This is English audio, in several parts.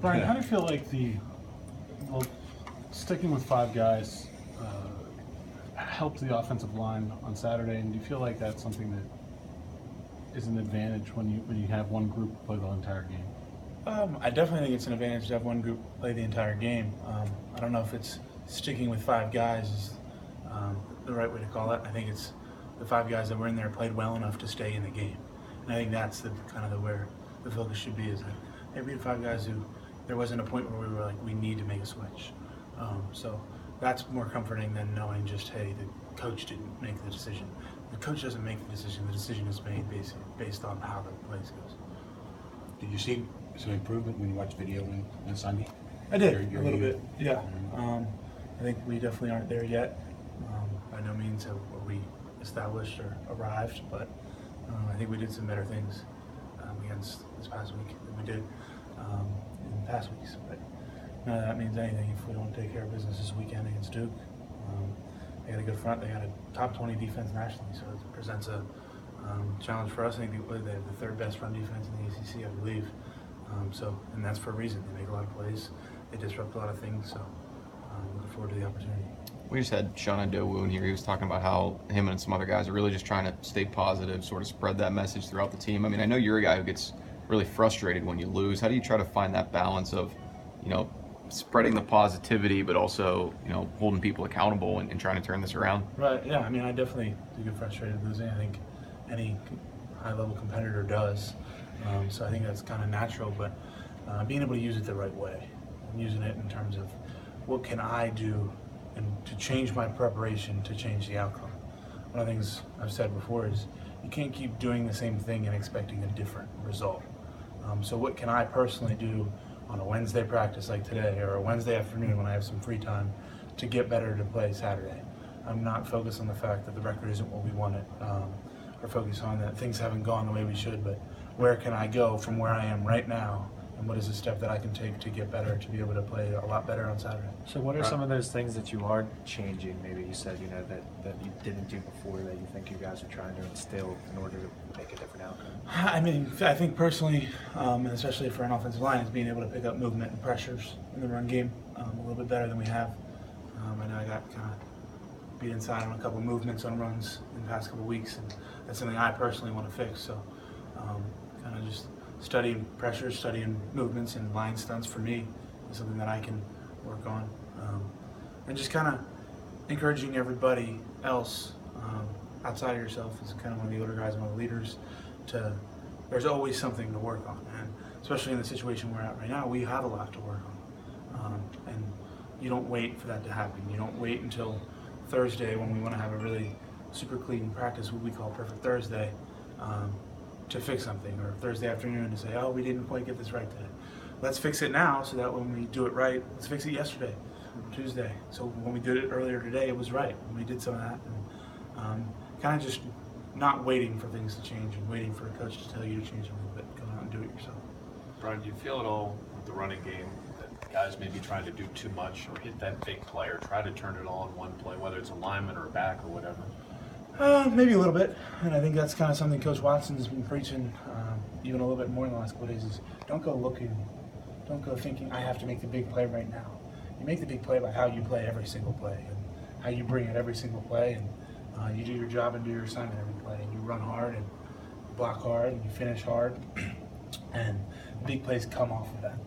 Brian, how do you feel like well, sticking with 5 guys helped the offensive line on Saturday, and do you feel like that's something that is an advantage when you have one group play the entire game? I definitely think it's an advantage to have one group play the entire game. I don't know if it's sticking with 5 guys is the right way to call it. I think it's the 5 guys that were in there played well enough to stay in the game, and I think that's where the focus should be. Is that hey, we had 5 guys who there wasn't a point where we were like we need to make a switch. So that's more comforting than knowing just hey, the coach didn't make the decision. The coach doesn't make the decision. The decision is made based on how the place goes. Did you see some improvement when you watched video on Sunday? I did, a little bit, yeah. I think we definitely aren't there yet. By no means are we established or arrived, but I think we did some better things against this past week than we did in past weeks. But none of that means anything if we don't take care of business this weekend against Duke. They got a good front. They got a top 20 defense nationally, so it presents a challenge for us. I think they have the 3rd best run defense in the ACC, I believe. And that's for a reason. They make a lot of plays. They disrupt a lot of things. So looking forward to the opportunity. We just had Sean Adowu in here. He was talking about how him and some other guys are really just trying to stay positive, sort of spread that message throughout the team. I mean, I know you're a guy who gets really frustrated when you lose. How do you try to find that balance of, spreading the positivity, but also, holding people accountable and trying to turn this around? Right. Yeah. I mean, I definitely do get frustrated losing. I think any high-level competitor does. So I think that's kind of natural, but being able to use it the right way, and using it in terms of what can I do and to change my preparation to change the outcome. One of the things I've said before is you can't keep doing the same thing and expecting a different result. So what can I personally do on a Wednesday practice like today or a Wednesday afternoon when I have some free time to get better to play Saturday? I'm not focused on the fact that the record isn't what we wanted or focused on that things haven't gone the way we should, but where can I go from where I am right now, and what is a step that I can take to get better, to be able to play a lot better on Saturday? So what are some of those things that you are changing? Maybe you said, that you didn't do before that you think you guys are trying to instill in order to make a different outcome? I mean, I think personally, and especially for an offensive line, is being able to pick up movement and pressures in the run game a little bit better than we have. I know I got kind of beat inside on a couple movements on runs in the past couple weeks, and that's something I personally want to fix. So kind of just studying pressures, studying movements and line stunts for me is something that I can work on. And just kind of encouraging everybody else outside of yourself as kind of one of the older guys, one of the leaders, there's always something to work on. And especially in the situation we're at right now, we have a lot to work on. And you don't wait for that to happen. You don't wait until Thursday when we want to have a really super clean practice, what we call Perfect Thursday, to fix something, or Thursday afternoon to say, oh, we didn't quite get this right today. Let's fix it now so that when we do it right, let's fix it yesterday, Tuesday. So when we did it earlier today, it was right. When we did some of that, and kind of just not waiting for things to change and waiting for a coach to tell you to change a little bit. Go out and do it yourself. Brian, do you feel at all with the running game that guys may be trying to do too much or hit that big play or try to turn it all in one play, whether it's a lineman or a back or whatever? Maybe a little bit, and I think that's kind of something Coach Watson has been preaching even a little bit more in the last couple of days is don't go thinking I have to make the big play right now. You make the big play by how you play every single play and how you bring it every single play, and you do your job and do your assignment every play, and you run hard and block hard and you finish hard, and big plays come off of that.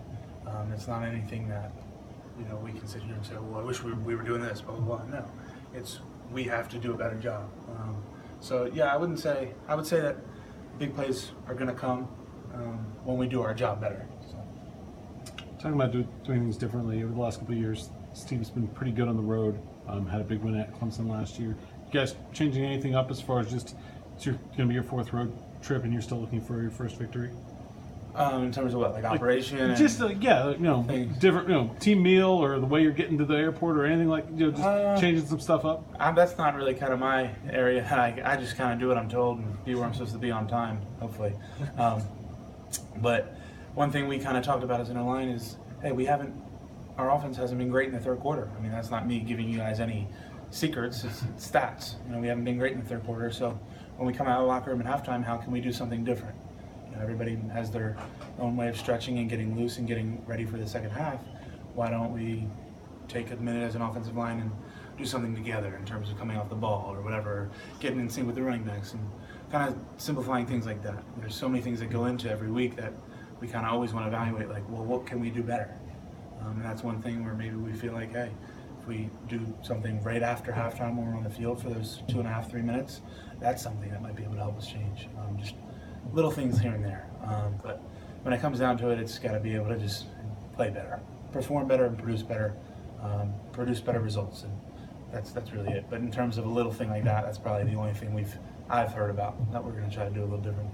It's not anything that we can sit here and say, well, I wish we were doing this, blah, blah, blah. No, it's we have to do a better job. So yeah, I would say that big plays are going to come when we do our job better. So. Talking about doing things differently, over the last couple of years, this team's been pretty good on the road. Had a big win at Clemson last year. You guys changing anything up as far as just it's going to be your 4th road trip and you're still looking for your first victory? In terms of what, like operation? Just different, team meal or the way you're getting to the airport or anything like, just changing some stuff up. That's not really kind of my area. I just kind of do what I'm told and be where I'm supposed to be on time, hopefully. But one thing we kind of talked about as an O-line is, hey, our offense hasn't been great in the 3rd quarter. I mean, that's not me giving you guys any secrets. It's stats. We haven't been great in the 3rd quarter. So when we come out of the locker room at halftime, how can we do something different? You know, everybody has their own way of stretching and getting loose and getting ready for the second half. Why don't we take a minute as an offensive line and do something together in terms of coming off the ball or whatever, getting in sync with the running backs and kind of simplifying things like that. There's so many things that go into every week that we kind of always want to evaluate, like, well, what can we do better? And that's one thing where maybe we feel like, hey, if we do something right after halftime when we're on the field for those 2.5, 3 minutes, that's something that might be able to help us change. Just little things here and there. But when it comes down to it, it's got to be able to just play better, perform better, and produce better results. And that's really it. But in terms of a little thing like that, that's probably the only thing I've heard about that we're going to try to do a little different.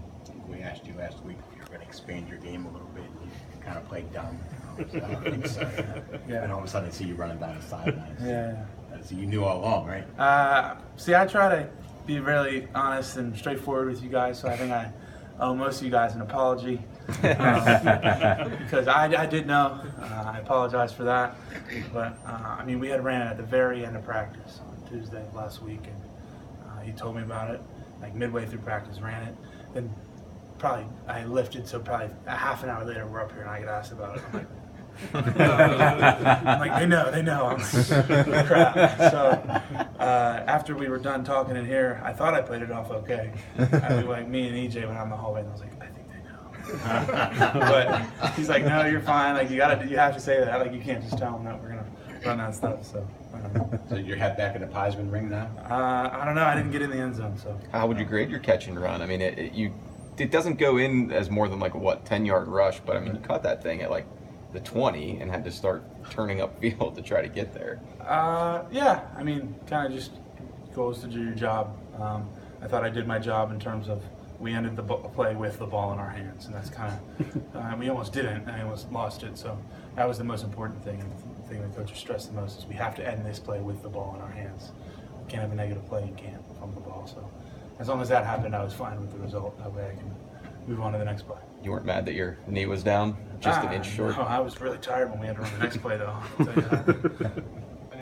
We asked you last week if you were going to expand your game a little bit. You kind of played dumb. So I don't think so. Yeah. And all of a sudden, I see you running down the sidelines. Yeah. So you knew all along, right? See, I try to be really honest and straightforward with you guys, so I think I owe most of you guys an apology because I did know. I apologize for that. But, I mean, we had ran it at the very end of practice on Tuesday of last week, and he told me about it, like midway through practice, ran it. Then probably I lifted, so probably a half an hour later we're up here and I get asked about it. I'm like, they know. I'm like, crap. So after we were done talking in here, I thought I played it off okay. Like me and EJ went out in the hallway and I was like, I think they know. But he's like, no, you're fine. Like you have to say that. Like you can't just tell them that we're gonna run that stuff. So. So you're head back in the Heisman ring now? I don't know. I didn't get in the end zone. So. How would you grade your catch and run? I mean, it doesn't go in as more than like a 10-yard rush, but I mean, you caught that thing at like the 20 and had to start turning upfield to try to get there. Yeah, I mean, kind of just goes to do your job. I thought I did my job in terms of we ended the play with the ball in our hands, and that's kind of we almost didn't, and I almost lost it. So that was the most important thing, and the thing the coach stressed the most is we have to end this play with the ball in our hands. We can't have a negative play and can't fumble the ball. So as long as that happened, I was fine with the result. That way I can move on to the next play. You weren't mad that your knee was down, just an inch short? No, I was really tired when we had to run the next play, though. I'll tell you that.